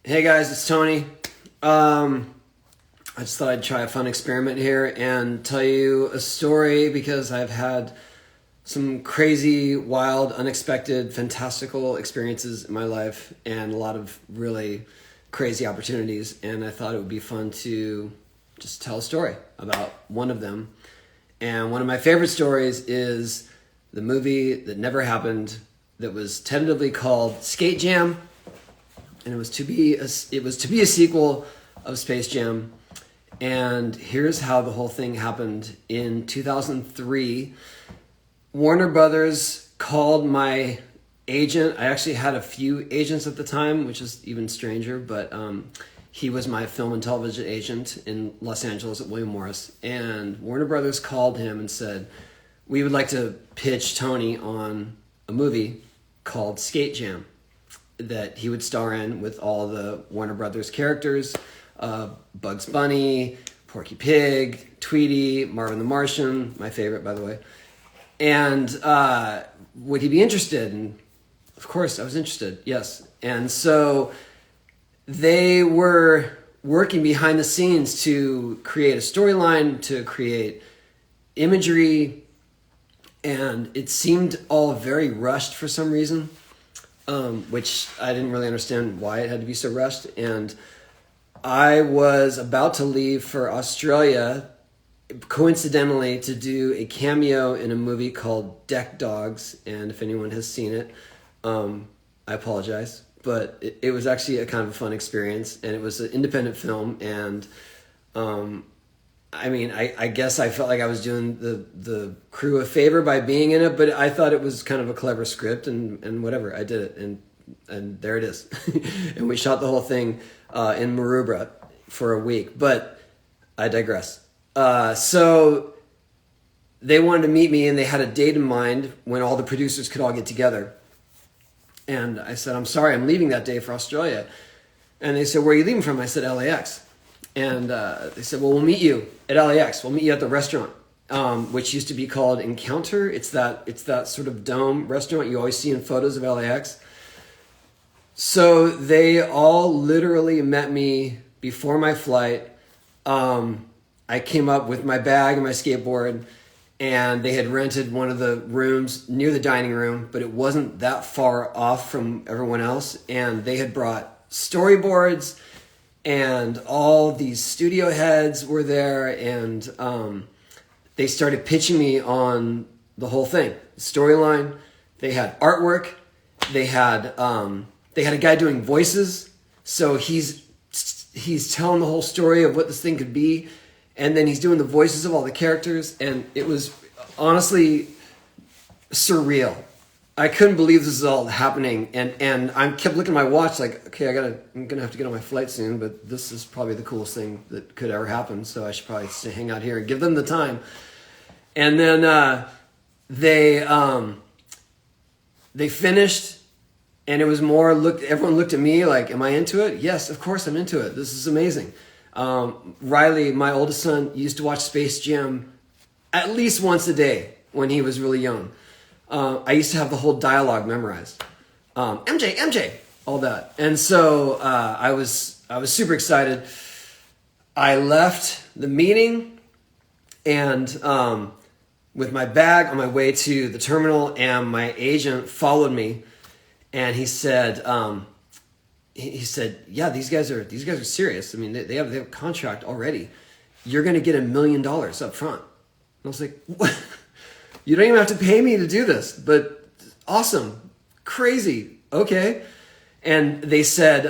Hey guys, it's Tony. I just thought I'd try a fun experiment here and tell you a story because I've had some crazy, wild, unexpected, fantastical experiences in my life and a lot of really crazy opportunities. And I thought it would be fun to just tell a story about one of them. And one of my favorite stories is the movie that never happened that was tentatively called Skate Jam. And it was to be a sequel of Space Jam. And here's how the whole thing happened. In 2003, Warner Brothers called my agent. I actually had a few agents at the time, which is even stranger, but he was my film and television agent in Los Angeles at William Morris. And Warner Brothers called him and said, we would like to pitch Tony on a movie called Skate Jam that he would star in with all the Warner Brothers characters, Bugs Bunny, Porky Pig, Tweedy, Marvin the Martian, my favorite, by the way. And would he be interested? And of course, I was interested, yes. And so they were working behind the scenes to create a storyline, to create imagery, and it seemed all very rushed for some reason. Which I didn't really understand why it had to be so rushed. And I was about to leave for Australia, coincidentally, to do a cameo in a movie called Deck Dogs. And if anyone has seen it, I apologize. But it was actually a kind of a fun experience. And it was an independent film. And I guess I felt like I was doing the crew a favor by being in it, but I thought it was kind of a clever script and whatever. I did it, and there it is. And we shot the whole thing in Maroubra for a week, but I digress. So they wanted to meet me, and they had a date in mind when all the producers could all get together. And I said, I'm sorry, I'm leaving that day for Australia. And they said, where are you leaving from? I said, LAX. And they said, well, we'll meet you at LAX. We'll meet you at the restaurant, which used to be called Encounter. It's that sort of dome restaurant you always see in photos of LAX. So they all literally met me before my flight. I came up with my bag and my skateboard, and they had rented one of the rooms near the dining room, but it wasn't that far off from everyone else. And they had brought storyboards, and all these studio heads were there, and they started pitching me on the whole thing, storyline. They had artwork. They had a guy doing voices, so he's telling the whole story of what this thing could be, and then he's doing the voices of all the characters, and it was honestly surreal. I couldn't believe this is all happening, and I kept looking at my watch like, okay, I'm gonna have to get on my flight soon, but this is probably the coolest thing that could ever happen, so I should probably stay hang out here and give them the time. And then they finished, and it was more everyone looked at me like, am I into it? Yes, of course I'm into it. This is amazing. Riley, my oldest son, used to watch Space Jam at least once a day when he was really young. I used to have the whole dialogue memorized. MJ, all that. And so I was super excited. I left the meeting and with my bag on my way to the terminal, and my agent followed me, and he said, yeah, these guys are serious. I mean, they have a contract already. You're going to get $1 million up front. And I was like, what? You don't even have to pay me to do this, but awesome, crazy, okay. And they said,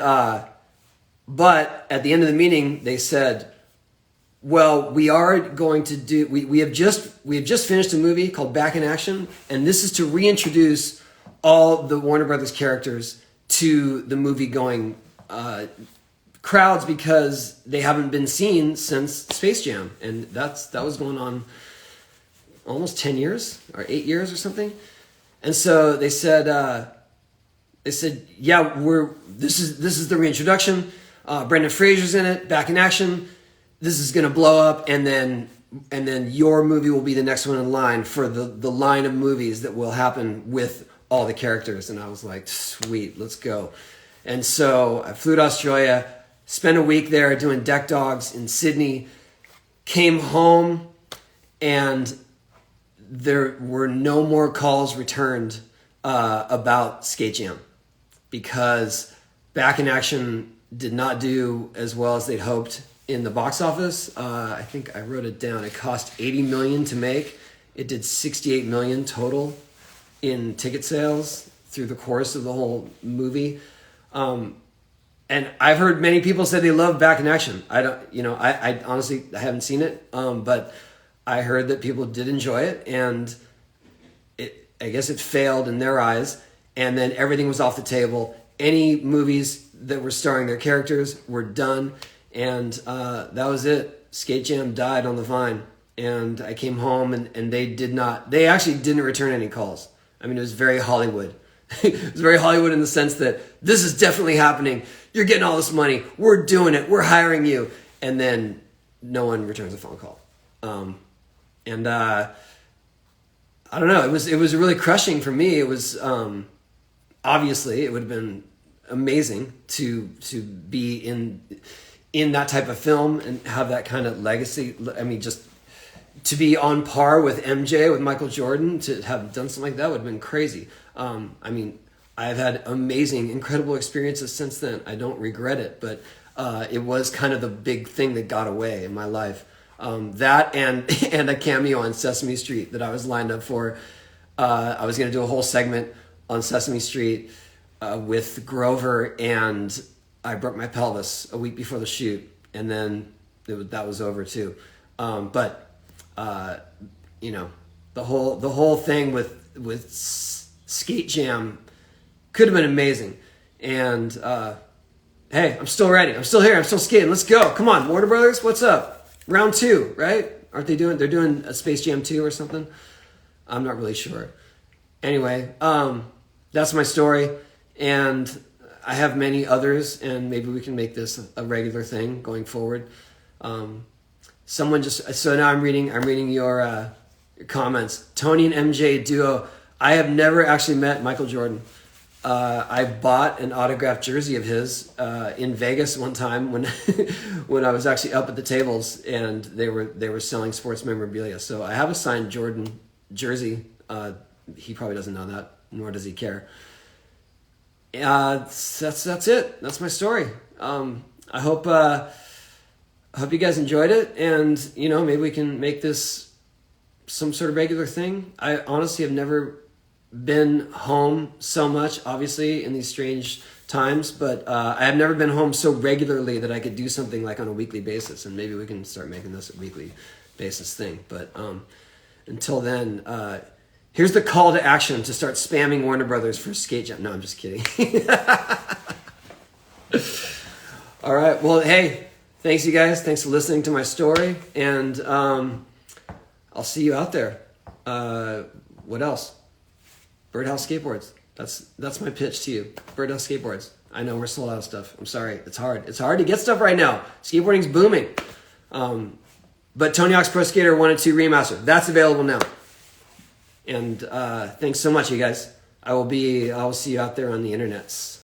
but at the end of the meeting, they said, well, we are going to do, we have just finished a movie called Back in Action, and this is to reintroduce all the Warner Brothers characters to the movie-going crowds because they haven't been seen since Space Jam, and that was going on almost 10 years or 8 years or something. And so they said, yeah, this is the reintroduction. Brendan Fraser's in it, Back in Action. This is going to blow up, and then your movie will be the next one in line for the line of movies that will happen with all the characters. And I was like, sweet, let's go. And so I flew to Australia, spent a week there doing deck dogs in Sydney, came home, and there were no more calls returned about Skate Jam because Back in Action did not do as well as they'd hoped in the box office. I think I wrote it down. It cost $80 million to make. It did $68 million total in ticket sales through the course of the whole movie. And I've heard many people say they love Back in Action. I honestly, I haven't seen it, but I heard that people did enjoy it, and I guess it failed in their eyes, and then everything was off the table. Any movies that were starring their characters were done, and that was it. Skate Jam died on the vine, and I came home, and they actually didn't return any calls. I mean, it was very Hollywood. It was very Hollywood in the sense that this is definitely happening. You're getting all this money. We're doing it. We're hiring you. And then no one returns a phone call. I don't know. It was really crushing for me. It was obviously it would have been amazing to be in that type of film and have that kind of legacy. I mean, just to be on par with MJ, with Michael Jordan, to have done something like that would have been crazy. I mean, I've had amazing, incredible experiences since then. I don't regret it, but it was kind of the big thing that got away in my life. That and a cameo on Sesame Street that I was lined up for. I was going to do a whole segment on Sesame Street with Grover, and I broke my pelvis a week before the shoot, and then that was over too. But the whole thing with Skate Jam could have been amazing. And hey, I'm still ready. I'm still here. I'm still skating. Let's go. Come on, Warner Brothers. What's up? Round 2, right? Aren't they doing? They're doing a Space Jam 2 or something. I'm not really sure. Anyway, that's my story, and I have many others, and maybe we can make this a regular thing going forward. So now I'm reading your comments. Tony and MJ duo. I have never actually met Michael Jordan. I bought an autographed jersey of his in Vegas one time when when I was actually up at the tables, and they were selling sports memorabilia. So I have a signed Jordan jersey. He probably doesn't know that, nor does he care. That's it. That's my story. I hope you guys enjoyed it, and maybe we can make this some sort of regular thing. I honestly have never been home so much, obviously, in these strange times, but I have never been home so regularly that I could do something like on a weekly basis, and maybe we can start making this a weekly basis thing. But until then, here's the call to action to start spamming Warner Brothers for Skate Jam. No, I'm just kidding. All right, well, hey, thanks you guys. Thanks for listening to my story, and I'll see you out there. What else? Birdhouse Skateboards. That's my pitch to you. Birdhouse Skateboards. I know we're sold out of stuff. I'm sorry. It's hard. It's hard to get stuff right now. Skateboarding's booming. But Tony Hawk's Pro Skater 1 and 2 Remaster. That's available now. And thanks so much, you guys. I will see you out there on the internets.